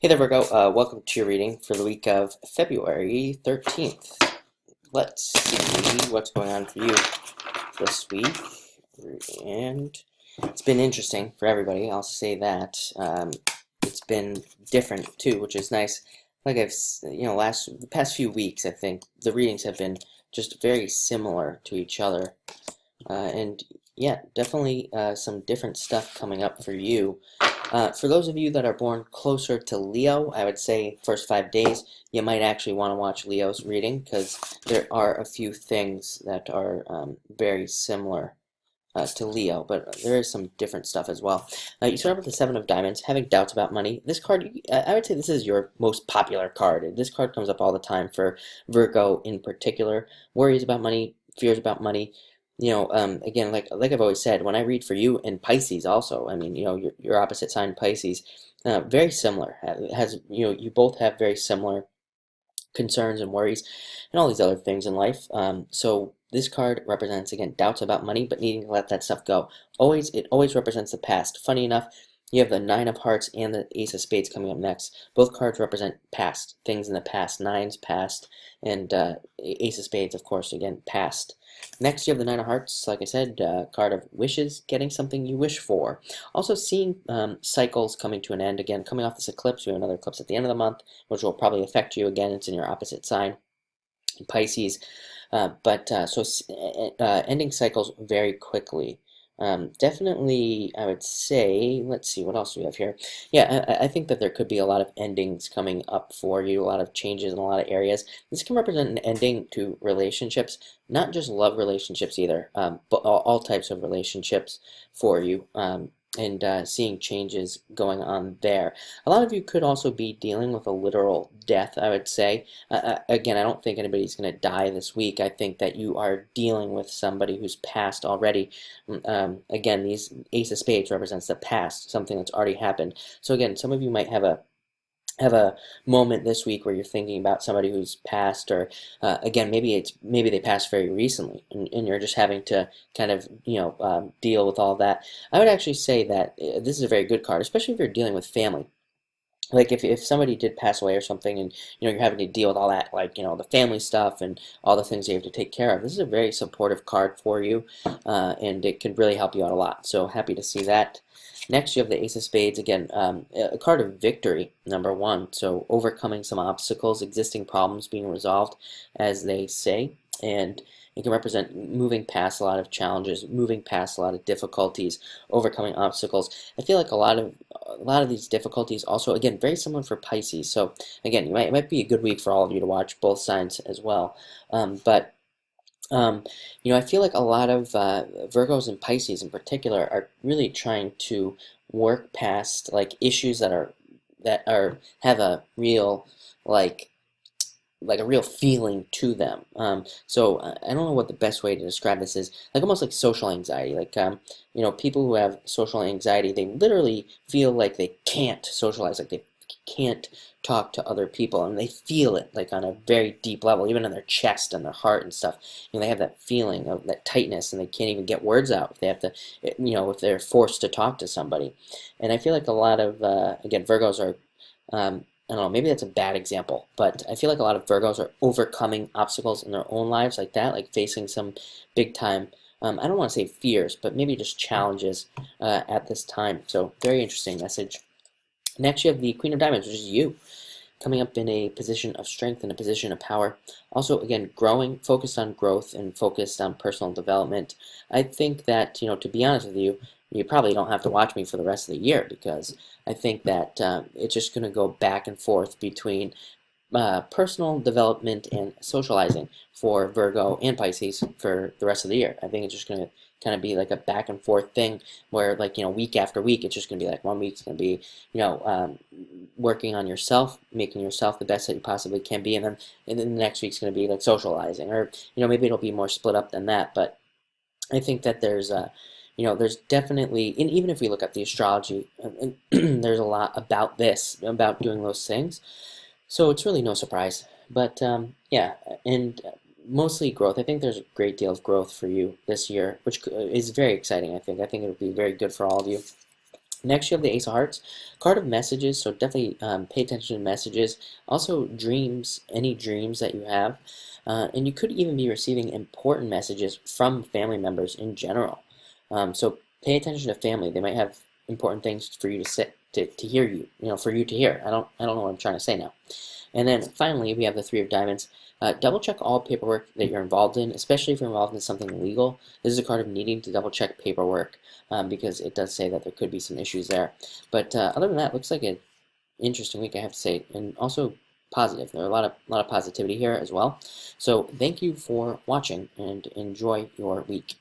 Hey there, Virgo. Welcome to your reading for the week of February 13th. Let's see what's going on for you this week. And it's been interesting for everybody. I'll say that. It's been different too, which is nice. Like the past few weeks, I think the readings have been just very similar to each other. And yeah, definitely some different stuff coming up for you. For those of you that are born closer to Leo, I would say first 5 days, you might actually want to watch Leo's reading because there are a few things that are very similar to Leo, but there is some different stuff as well. You start with the Seven of Diamonds, having doubts about money. This card, I would say this is your most popular card. This card comes up all the time for Virgo in particular. Worries about money, fears about money. Again, like I've always said, when I read for you and Pisces also, I mean, your opposite sign Pisces, very similar. You both have very similar concerns and worries and all these other things in life. So this card represents, again, doubts about money, but needing to let that stuff go. It always represents the past. Funny enough, you have the Nine of Hearts and the Ace of Spades coming up next. Both cards represent past, things in the past. Nine's past, and Ace of Spades, of course, again, past. Next, you have the Nine of Hearts, like I said, card of wishes, getting something you wish for. Also seeing cycles coming to an end. Again, coming off this eclipse, we have another eclipse at the end of the month, which will probably affect you again. It's in your opposite sign, Pisces. Ending cycles very quickly. Definitely, I would say, let's see, what else do we have here? Yeah, I think that there could be a lot of endings coming up for you, a lot of changes in a lot of areas. This can represent an ending to relationships, not just love relationships either, but all types of relationships for you. And seeing changes going on there. A lot of you could also be dealing with a literal death, I would say. Again, I don't think anybody's going to die this week. I think that you are dealing with somebody who's passed already. Again, these Ace of Spades represents the past, something that's already happened. So again, some of you might have a moment this week where you're thinking about somebody who's passed, or again, maybe they passed very recently, and you're just having to kind of deal with all that. I would actually say that this is a very good card, especially if you're dealing with family. Like if somebody did pass away or something, and you're having to deal with all that, like the family stuff and all the things you have to take care of. This is a very supportive card for you, and it could really help you out a lot. So happy to see that. Next, you have the Ace of Spades, again, a card of victory, number one. So overcoming some obstacles, existing problems being resolved, as they say, and it can represent moving past a lot of challenges, moving past a lot of difficulties, overcoming obstacles. I feel like a lot of these difficulties also, again, very similar for Pisces. So again, it might be a good week for all of you to watch both signs as well. I feel like a lot of Virgos and Pisces in particular are really trying to work past like issues that have a real like a real feeling to them. I don't know what the best way to describe this is. Like almost like social anxiety. Like people who have social anxiety, they literally feel like they can't socialize, like they can't talk to other people, and they feel it like on a very deep level, even in their chest and their heart and stuff. They have that feeling of that tightness, and they can't even get words out if they have to, if they're forced to talk to somebody. And I feel like a lot of again, Virgos are. I don't know, maybe that's a bad example, but I feel like a lot of Virgos are overcoming obstacles in their own lives like that, like facing some big time, I don't want to say fears, but maybe just challenges at this time. So very interesting message. Next, you have the Queen of Diamonds, which is you, coming up in a position of strength and a position of power. Also, again, growing, focused on growth and focused on personal development. I think that, to be honest with you, you probably don't have to watch me for the rest of the year, because I think that it's just going to go back and forth between personal development and socializing for Virgo and Pisces for the rest of the year. I think it's just going to kind of be like a back and forth thing where, like, week after week, it's just going to be like 1 week's going to be, working on yourself, making yourself the best that you possibly can be, and then the next week's going to be like socializing, or, maybe it'll be more split up than that. But I think that there's definitely, and even if we look at the astrology, there's a lot about doing those things. So it's really no surprise. But yeah, and mostly growth. I think there's a great deal of growth for you this year, which is very exciting, I think. I think it'll be very good for all of you. Next, you have the Ace of Hearts, card of messages. So definitely pay attention to messages. Also, dreams, any dreams that you have, and you could even be receiving important messages from family members in general. So pay attention to family. They might have important things for you to sit to hear you. For you to hear. I don't know what I'm trying to say now. And then finally, we have the Three of Diamonds. Double check all paperwork that you're involved in, especially if you're involved in something legal. This is a card of needing to double check paperwork because it does say that there could be some issues there. But other than that, looks like an interesting week, I have to say, and also positive. There are a lot of positivity here as well. So thank you for watching and enjoy your week.